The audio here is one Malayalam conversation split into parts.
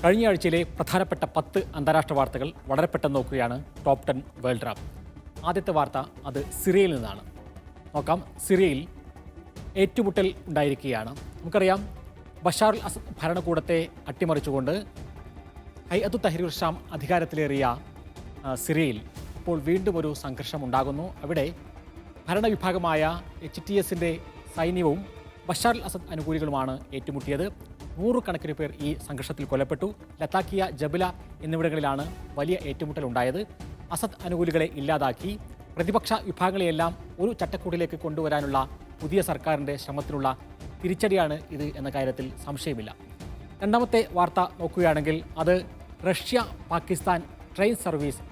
കഴിഞ്ഞ ആഴ്ചയിലെ പ്രധാനപ്പെട്ട 10 അന്താരാഷ്ട്ര വാർത്തകൾ വളരെ പെട്ടെന്ന് നോക്കുകയാണ് ടോപ്പ് 10 വേൾഡ് റാപ്പ്. ആദ്യത്തെ വാർത്ത അത് സിറിയയിൽ നിന്നാണ്. നോക്കാം. സിറിയയിൽ ഏറ്റുമുട്ടൽ ഉണ്ടായിരിക്കുകയാണ്. നമുക്കറിയാം, ബഷാർ അൽ അസദ് ഭരണകൂടത്തെ അട്ടിമറിച്ചുകൊണ്ട് ഹൈഅത്തു തഹ്രീർ ഷാം അധികാരത്തിലേറിയ സിറിയയിൽ ഇപ്പോൾ വീണ്ടും ഒരു സംഘർഷം ഉണ്ടാകുന്നു. അവിടെ ഭരണവിഭാഗമായ HTSന്റെ സൈന്യവും ബഷാർ അൽ അസദ് അനുകൂലികളുമാണ് ഏറ്റുമുട്ടിയത്. 100 കണക്കിന് പേർ ഈ സംഘർഷത്തിൽ കൊല്ലപ്പെട്ടു. ലത്താക്കിയ, ജബല എന്നിവിടങ്ങളിലാണ് വലിയ ഏറ്റുമുട്ടൽ ഉണ്ടായത്. അസദ് അനുകൂലികളെ ഇല്ലാതാക്കി പ്രതിപക്ഷ വിഭാഗങ്ങളെയെല്ലാം ഒരു ചട്ടക്കൂടിലേക്ക് കൊണ്ടുവരാനുള്ള പുതിയ സർക്കാരിൻ്റെ ശ്രമത്തിനുള്ള തിരിച്ചടിയാണ് ഇത് എന്ന കാര്യത്തിൽ സംശയമില്ല. രണ്ടാമത്തെ വാർത്ത നോക്കുകയാണെങ്കിൽ അത് റഷ്യ പാകിസ്ഥാൻ ട്രെയിൻ സർവീസ്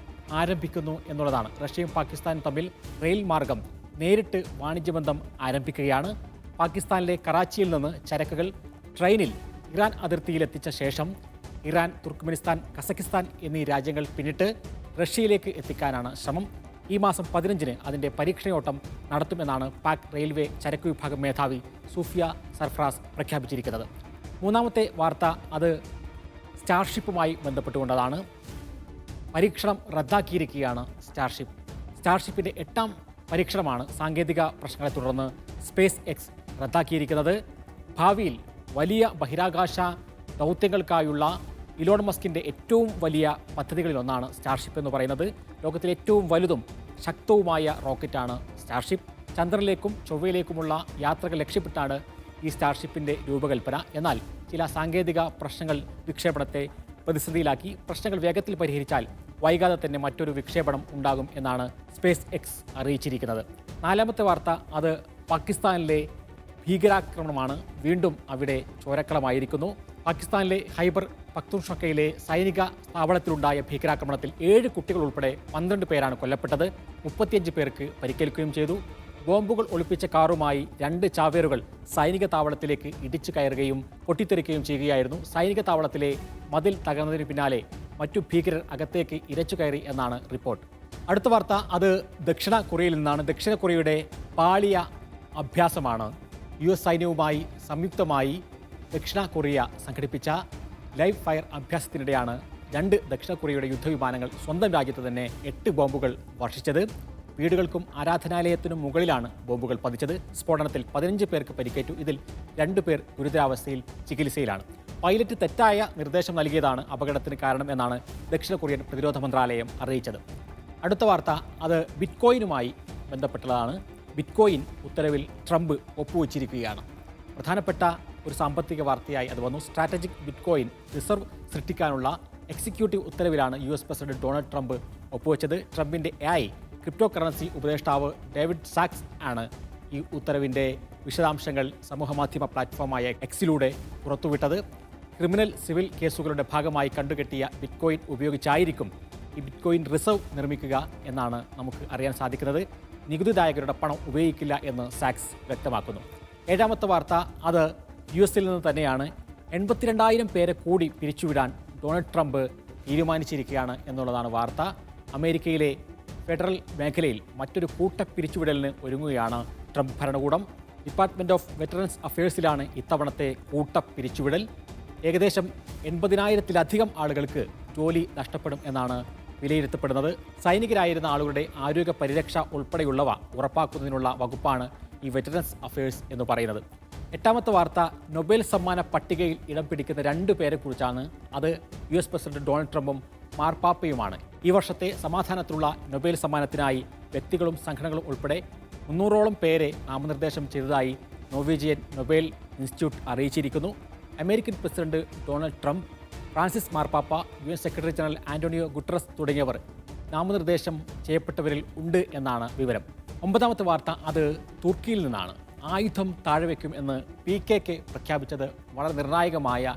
ആരംഭിക്കുന്നു എന്നുള്ളതാണ്. റഷ്യയും പാകിസ്ഥാനും തമ്മിൽ റെയിൽ മാർഗം നേരിട്ട് വാണിജ്യബന്ധം ആരംഭിക്കുകയാണ്. പാകിസ്ഥാനിലെ കറാച്ചിയിൽ നിന്ന് ചരക്കുകൾ ട്രെയിനിൽ ഇറാൻ അതിർത്തിയിലെത്തിച്ച ശേഷം ഇറാൻ, തുർക്ക്മെനിസ്ഥാൻ, കസക്കിസ്ഥാൻ എന്നീ രാജ്യങ്ങൾ പിന്നിട്ട് റഷ്യയിലേക്ക് എത്തിക്കാനാണ് ശ്രമം. ഈ മാസം 15-ന് അതിൻ്റെ പരീക്ഷണയോട്ടം നടത്തുമെന്നാണ് പാക് റെയിൽവേ ചരക്ക് വിഭാഗം മേധാവി സൂഫിയ സർഫറാസ് പ്രഖ്യാപിച്ചിരിക്കുന്നത്. മൂന്നാമത്തെ വാർത്ത അത് സ്റ്റാർഷിപ്പുമായി ബന്ധപ്പെട്ടുകൊണ്ടതാണ്. പരീക്ഷണം റദ്ദാക്കിയിരിക്കുകയാണ് സ്റ്റാർഷിപ്പിൻ്റെ 8ാം പരീക്ഷണമാണ് സാങ്കേതിക പ്രശ്നങ്ങളെ തുടർന്ന് സ്പേസ് എക്സ് റദ്ദാക്കിയിരിക്കുന്നത്. ഭാവിയിൽ വലിയ ബഹിരാകാശ ദൗത്യങ്ങൾക്കായുള്ള ഇലോൺ മസ്കിൻ്റെ ഏറ്റവും വലിയ പദ്ധതികളിലൊന്നാണ് സ്റ്റാർഷിപ്പ് എന്ന് പറയുന്നത്. ലോകത്തിലെ ഏറ്റവും വലുതും ശക്തവുമായ റോക്കറ്റാണ് സ്റ്റാർഷിപ്പ്. ചന്ദ്രനിലേക്കും ചൊവ്വയിലേക്കുമുള്ള യാത്രകൾ ലക്ഷ്യമിട്ടാണ് ഈ സ്റ്റാർഷിപ്പിൻ്റെ രൂപകൽപ്പന. എന്നാൽ ചില സാങ്കേതിക പ്രശ്നങ്ങൾ വിക്ഷേപണത്തെ പ്രതിസന്ധിയിലാക്കി. പ്രശ്നങ്ങൾ വേഗത്തിൽ പരിഹരിച്ചാൽ വൈകാതെ തന്നെ മറ്റൊരു വിക്ഷേപണം ഉണ്ടാകും എന്നാണ് സ്പേസ് എക്സ് അറിയിച്ചിരിക്കുന്നത്. നാലാമത്തെ വാർത്ത അത് പാകിസ്ഥാനിലെ ഭീകരാക്രമണമാണ്. വീണ്ടും അവിടെ ചോരക്കളമായിരിക്കുന്നു. പാകിസ്ഥാനിലെ ഖൈബർ പഖ്തൂൺഖ്വയിലെ സൈനിക സ്ഥാപനത്തിലുണ്ടായ ഭീകരാക്രമണത്തിൽ 7 കുട്ടികൾ ഉൾപ്പെടെ 12 പേരാണ് കൊല്ലപ്പെട്ടത്. 35 പേർക്ക് പരിക്കേൽക്കുകയും ചെയ്തു. ബോംബുകൾ ഒളിപ്പിച്ച കാറുമായി 2 ചാവേറുകൾ സൈനിക താവളത്തിലേക്ക് ഇടിച്ചു കയറുകയും പൊട്ടിത്തെറിക്കുകയും ചെയ്യുകയായിരുന്നു. സൈനിക താവളത്തിലെ മതിൽ തകർന്നതിന് പിന്നാലെ മറ്റു ഭീകരർ അകത്തേക്ക് ഇരച്ചു കയറി എന്നാണ് റിപ്പോർട്ട്. അടുത്ത വാർത്ത അത് ദക്ഷിണ കൊറിയയിൽ നിന്നാണ്. ദക്ഷിണ കൊറിയയുടെ പാളിയ അഭ്യാസമാണ്. US സൈന്യവുമായി സംയുക്തമായി ദക്ഷിണ കൊറിയ സംഘടിപ്പിച്ച ലൈവ് ഫയർ അഭ്യാസത്തിനിടെയാണ് 2 ദക്ഷിണ കൊറിയയുടെ യുദ്ധവിമാനങ്ങൾ സ്വന്തം രാജ്യത്ത് തന്നെ 8 ബോംബുകൾ വർഷിച്ചത്. വീടുകൾക്കും ആരാധനാലയത്തിനും മുകളിലാണ് ബോംബുകൾ പതിച്ചത്. സ്ഫോടനത്തിൽ 15 പേർക്ക് പരിക്കേറ്റു. ഇതിൽ 2 പേർ ഗുരുതരാവസ്ഥയിൽ ചികിത്സയിലാണ്. പൈലറ്റ് തെറ്റായ നിർദ്ദേശം നൽകിയതാണ് അപകടത്തിന് കാരണം എന്നാണ് ദക്ഷിണ കൊറിയൻ പ്രതിരോധ മന്ത്രാലയം അറിയിച്ചത്. അടുത്ത വാർത്ത അത് ബിറ്റ്കോയിനുമായി ബന്ധപ്പെട്ടതാണ്. ബിറ്റ്കോയിൻ ഉത്തരവിൽ ട്രംപ് ഒപ്പുവെച്ചിരിക്കുകയാണ്. പ്രധാനപ്പെട്ട ഒരു സാമ്പത്തിക വാർത്തയായി അത് വന്നു. സ്ട്രാറ്റജിക് ബിറ്റ്കോയിൻ റിസർവ് സൃഷ്ടിക്കാനുള്ള എക്സിക്യൂട്ടീവ് ഉത്തരവിലാണ് US പ്രസിഡന്റ് ഡൊണാൾഡ് ട്രംപ് ഒപ്പുവെച്ചത്. ട്രംപിൻ്റെ AI ക്രിപ്റ്റോ കറൻസി ഉപദേഷ്ടാവ് ഡേവിഡ് സാക്സ് ആണ് ഈ ഉത്തരവിൻ്റെ വിശദാംശങ്ങൾ സമൂഹമാധ്യമ പ്ലാറ്റ്ഫോമായ എക്സിലൂടെ പുറത്തുവിട്ടത്. ക്രിമിനൽ സിവിൽ കേസുകളുടെ ഭാഗമായി കണ്ടുകെട്ടിയ ബിറ്റ്കോയിൻ ഉപയോഗിച്ചായിരിക്കും ഈ ബിറ്റ്കോയിൻ റിസർവ് നിർമ്മിക്കുക എന്നാണ് നമുക്ക് അറിയാൻ സാധിക്കുന്നത്. നികുതിദായകരുടെ പണം ഉപയോഗിക്കില്ല എന്ന് സാക്സ് വ്യക്തമാക്കുന്നു. ഏഴാമത്തെ വാർത്ത അത് US-ൽ നിന്ന് തന്നെയാണ്. 82,000 പേരെ കൂടി പിരിച്ചുവിടാൻ ഡൊണാൾഡ് ട്രംപ് തീരുമാനിച്ചിരിക്കുകയാണ് എന്നുള്ളതാണ് വാർത്ത. അമേരിക്കയിലെ ഫെഡറൽ മേഖലയിൽ മറ്റൊരു കൂട്ട പിരിച്ചുവിടലിന് ഒരുങ്ങുകയാണ് ട്രംപ് ഭരണകൂടം. ഡിപ്പാർട്ട്മെൻറ്റ് ഓഫ് വെറ്ററൻസ് അഫയേഴ്സിലാണ് ഇത്തവണത്തെ കൂട്ട പിരിച്ചുവിടൽ. ഏകദേശം 80,000-ലധികം ആളുകൾക്ക് ജോലി നഷ്ടപ്പെടും എന്നാണ് വിലയിരുത്തപ്പെടുന്നത്. സൈനികരായിരുന്ന ആളുകളുടെ ആരോഗ്യ പരിരക്ഷ ഉൾപ്പെടെയുള്ളവ ഉറപ്പാക്കുന്നതിനുള്ള വകുപ്പാണ് ഈ വെറ്ററൻസ് അഫയേഴ്സ് എന്ന് പറയുന്നത്. എട്ടാമത്തെ വാർത്ത നൊബേൽ സമ്മാന പട്ടികയിൽ ഇടം പിടിക്കുന്ന 2 പേരെക്കുറിച്ചാണ്. അത് US പ്രസിഡന്റ് ഡൊണാൾഡ് ട്രംപും മാർപ്പാപ്പയുമാണ്. ഈ വർഷത്തെ സമാധാനത്തിലുള്ള നൊബേൽ സമ്മാനത്തിനായി വ്യക്തികളും സംഘടനകളും ഉൾപ്പെടെ 300ഓളം പേരെ നാമനിർദ്ദേശം ചെയ്തതായി നോർവീജിയൻ നൊബേൽ ഇൻസ്റ്റിറ്റ്യൂട്ട് അറിയിച്ചിരിക്കുന്നു. American president Donald Trump, Francis മാർപ്പാപ്പ, UN secretary general Antonio Guterres തുടങ്ങിയവർ നാമനിർദ്ദേശം ചെയ്യപ്പെട്ടവരിൽ ഉണ്ട് എന്നാണ് വിവരം. 9ാമത്തെ വാർത്ത അത് തുർക്കിയിൽ നിന്നാണ്. ആയുധം താഴെവെക്കും എന്ന് PKK പ്രഖ്യാപിച്ചത് വളരെ നിർണായകമായ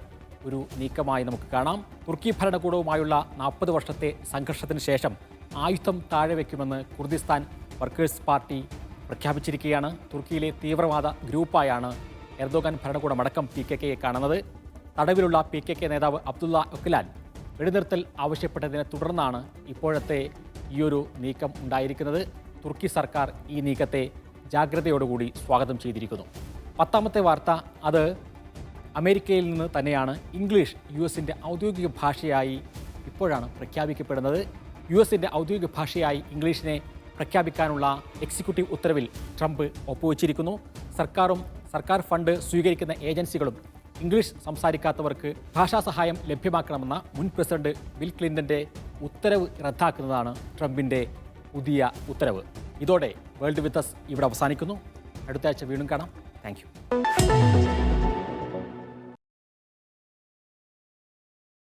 ഒരു നീക്കമായി നമുക്ക് കാണാം. തുർക്കി ഭരണകൂടവുമായുള്ള 40 വർഷത്തെ സംഘർഷത്തിന് ശേഷം ആയുധം താഴെവെക്കുമെന്ന് കുർദിസ്ഥാൻ വർക്കേഴ്സ് പാർട്ടി പ്രഖ്യാപിച്ചിരിക്കുകയാണ്. തുർക്കിയിലെ തീവ്രവാദ ഗ്രൂപ്പായാണ് എർദോഗാൻ ഭരണകൂടമടക്കം PKKയെ കാണുന്നത്. തടവിലുള്ള PKK നേതാവ് അബ്ദുള്ള ഒക്കലാൻ വെടിനിർത്തൽ ആവശ്യപ്പെട്ടതിനെ തുടർന്നാണ് ഇപ്പോഴത്തെ ഈയൊരു നീക്കം ഉണ്ടായിരിക്കുന്നത്. തുർക്കി സർക്കാർ ഈ നീക്കത്തെ ജാഗ്രതയോടുകൂടി സ്വാഗതം ചെയ്തിരിക്കുന്നു. 10ാമത്തെ വാർത്ത അത് അമേരിക്കയിൽ നിന്ന് തന്നെയാണ് ഇംഗ്ലീഷ് US-ൻ്റെ ഔദ്യോഗിക ഭാഷയായി ഇപ്പോഴാണ് പ്രഖ്യാപിക്കപ്പെടുന്നത്. US-ൻ്റെ ഔദ്യോഗിക ഭാഷയായി ഇംഗ്ലീഷിനെ പ്രഖ്യാപിക്കാനുള്ള എക്സിക്യൂട്ടീവ് ഉത്തരവിൽ ട്രംപ് ഒപ്പുവച്ചിരിക്കുന്നു. സർക്കാർ ഫണ്ട് സ്വീകരിക്കുന്ന ഏജൻസികളും ഇംഗ്ലീഷ് സംസാരിക്കാത്തവർക്ക് ഭാഷാ സഹായം ലഭ്യമാക്കണമെന്ന മുൻ പ്രസിഡന്റ് ബിൽ ക്ലിൻ്റൻ്റെ ഉത്തരവ് റദ്ദാക്കുന്നതാണ് ട്രംപിൻ്റെ പുതിയ ഉത്തരവ്. ഇതോടെ വേൾഡ് വിത്ത് അസ് ഇവിടെ അവസാനിക്കുന്നു. അടുത്ത ആഴ്ച വീണ്ടും കാണാം. Thank you.